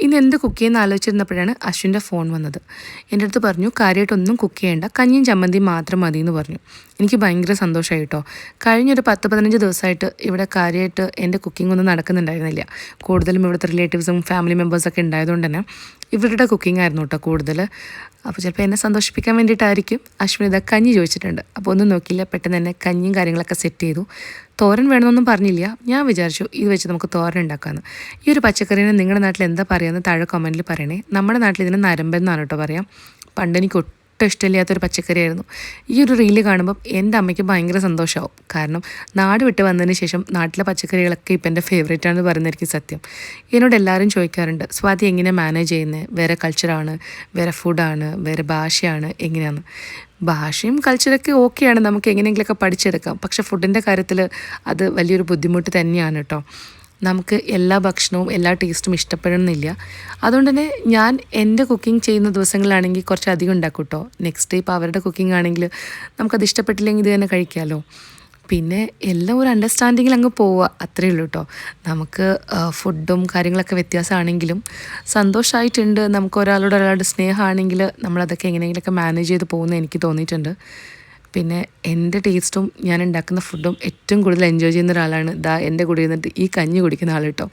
ഇന്ന് എന്ത് കുക്ക് ചെയ്യുന്ന ആലോചിച്ചിരുന്നപ്പോഴാണ് അശ്വിൻ്റെ ഫോൺ വന്നത്. എൻ്റെ അടുത്ത് പറഞ്ഞു കാര്യമായിട്ടൊന്നും കുക്ക് ചെയ്യേണ്ട, കഞ്ഞിയും ചമ്മന്തിയും മാത്രം മതി എന്ന് പറഞ്ഞു. എനിക്ക് ഭയങ്കര സന്തോഷമായി കേട്ടോ. കഴിഞ്ഞൊരു 10-15 ദിവസമായിട്ട് ഇവിടെ കാര്യമായിട്ട് എൻ്റെ കുക്കിംഗ് ഒന്നും നടക്കുന്നുണ്ടായിരുന്നില്ല. കൂടുതലും ഇവിടുത്തെ റിലേറ്റീവ്സും ഫാമിലി മെമ്പേഴ്സൊക്കെ ഉണ്ടായതുകൊണ്ട് തന്നെ ഇവരുടെ കുക്കിംഗ് ആയിരുന്നു കേട്ടോ കൂടുതൽ. അപ്പോൾ ചിലപ്പോൾ എന്നെ സന്തോഷിപ്പിക്കാൻ വേണ്ടിയിട്ടായിരിക്കും അശ്വിൻ ഇതാ കഞ്ഞി ചോദിച്ചിട്ടുണ്ട്. അപ്പോൾ ഒന്നും നോക്കിയില്ല, പെട്ടെന്ന് തന്നെ കഞ്ഞിയും കാര്യങ്ങളൊക്കെ സെറ്റ് ചെയ്തു. തോരൻ വേണമെന്നൊന്നും പറഞ്ഞില്ല. ഞാൻ വിചാരിച്ചു ഇത് വെച്ച് നമുക്ക് തോരൻ ഉണ്ടാക്കാമെന്ന്. ഈ ഒരു പച്ചക്കറീനെ നിങ്ങളുടെ നാട്ടിൽ എന്താ പറയുക താഴെ കമൻറ്റിൽ പറയണേ. നമ്മുടെ നാട്ടിൽ ഇതിന് നരമ്പെന്നാണ് കേട്ടോ പറയാം. പണ്ട് എനിക്ക് ഒട്ടും ഇഷ്ടമില്ലാത്തൊരു പച്ചക്കറിയായിരുന്നു. ഈ ഒരു റീല് കാണുമ്പം എൻ്റെ അമ്മയ്ക്ക് ഭയങ്കര സന്തോഷമാവും. കാരണം നാട് വിട്ട് വന്നതിന് ശേഷം നാട്ടിലെ പച്ചക്കറികളൊക്കെ ഇപ്പം എൻ്റെ ഫേവറേറ്റ് ആണെന്ന് പറയുന്നതായിരിക്കും സത്യം. എന്നോട് എല്ലാവരും ചോദിക്കാറുണ്ട്, സ്വാതി എങ്ങനെ മാനേജ് ചെയ്യുന്നത്? വേറെ കൾച്ചറാണ്, വേറെ ഫുഡാണ്, വേറെ ഭാഷയാണ്, എങ്ങനെയാണ്? ഭാഷയും കൾച്ചറൊക്കെ ഓക്കെയാണ്, നമുക്ക് എങ്ങനെയെങ്കിലുമൊക്കെ പഠിച്ചെടുക്കാം. പക്ഷേ ഫുഡിൻ്റെ കാര്യത്തിൽ അത് വലിയൊരു ബുദ്ധിമുട്ട് തന്നെയാണ് കേട്ടോ. നമുക്ക് എല്ലാ ഭക്ഷണവും എല്ലാ ടേസ്റ്റും ഇഷ്ടപ്പെടണമെന്നില്ല. അതുകൊണ്ട് തന്നെ ഞാൻ എൻ്റെ കുക്കിംഗ് ചെയ്യുന്ന ദിവസങ്ങളിലാണെങ്കിൽ കുറച്ച് അധികം ഉണ്ടാക്കും കേട്ടോ. നെക്സ്റ്റ് ഡേ ഇപ്പോൾ അവരുടെ കുക്കിംഗ് ആണെങ്കിൽ നമുക്കത് ഇഷ്ടപ്പെട്ടില്ലെങ്കിൽ ഇത് തന്നെ കഴിക്കാമല്ലോ. പിന്നെ എല്ലാം ഒരു അണ്ടർസ്റ്റാൻഡിങ്ങിൽ അങ്ങ് പോവുക, അത്രയേ ഉള്ളൂ കേട്ടോ. നമുക്ക് ഫുഡും കാര്യങ്ങളൊക്കെ വ്യത്യാസമാണെങ്കിലും സന്തോഷമായിട്ടുണ്ട്. നമുക്ക് ഒരാളുടെ സ്നേഹമാണെങ്കിൽ നമ്മളതൊക്കെ എങ്ങനെയെങ്കിലുമൊക്കെ മാനേജ് ചെയ്ത് പോകുന്നത് എനിക്ക് തോന്നിയിട്ടുണ്ട്. പിന്നെ എൻ്റെ ടേസ്റ്റും ഞാൻ ഉണ്ടാക്കുന്ന ഫുഡും ഏറ്റവും കൂടുതൽ എൻജോയ് ചെയ്യുന്ന ഒരാളാണ് എൻ്റെ കൂടെ ഇരുന്നിട്ട് ഈ കഞ്ഞി കുടിക്കുന്ന ആൾ കേട്ടോ.